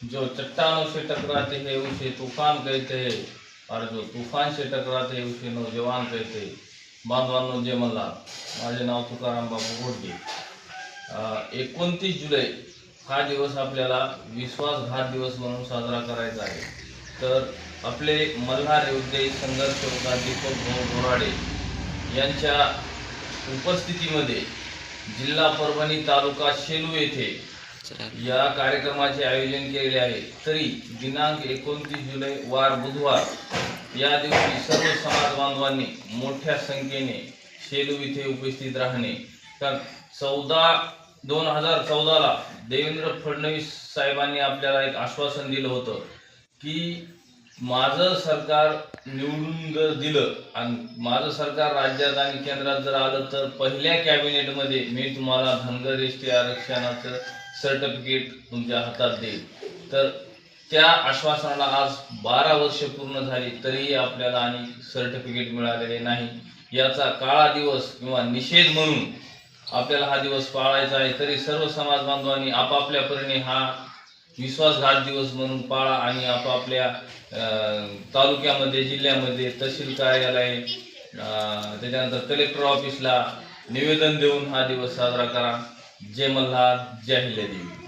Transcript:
जो चट्टानों से टकराते हैं उसे तूफान कहते हैं और जो तूफान से टकराते हैं उसे नौजवान कहते हैं. बांधवांनो जय मल्हार. माझे नाव तुकाराम बापू घोडगे. 29 जुलै हा दिवस आपल्याला विश्वासघात दिवस म्हणून साजरा करायचा आहे. तर आपले मल्हार योद्धे संघर्ष योद्धा दीपक भाऊ बोराडे यांच्या उपस्थितीमध्ये जिल्हा परभणी तालुका शेलू येथे या कार्यक्रमाचे आयोजन केलेले आहे. तरी दिनांक 29 जुलै वार बुधवार या दिवशी सर्व समाज बांधवांनी मोठ्या संख्येने शेलू इथे उपस्थित राहणे. कारण 2014ला देवेंद्र फडणवीस साहेबांनी आपल्याला एक आश्वासन दिलं होतं की माझं सरकार निवडून जर दिलं आणि माझं सरकार राज्यात आणि केंद्रात जर आलं तर पहिल्या कॅबिनेटमध्ये मी तुम्हाला धनगर एसटी आरक्षणाचं सर्टिफिकेट तुमच्या हातात देईल. तर त्या आश्वासनाला आज 12 वर्ष पूर्ण झाली तरीही आपल्याला आणि सर्टिफिकेट मिळालेले नाही. याचा काळा दिवस किंवा निषेध म्हणून आपल्याला हा दिवस पाळायचा आहे. तरी सर्व समाज बांधवांनी आपापल्या परीने हा विश्वासघात दिवस म्हणून पाळा आणि आपापल्या तालुक्यामध्ये जिल्ह्यामध्ये तहसील कार्यालय त्याच्यानंतर कलेक्टर ऑफिसला निवेदन देऊन हा दिवस साजरा करा. जय मल्हार, जय अहिल्यादेवी.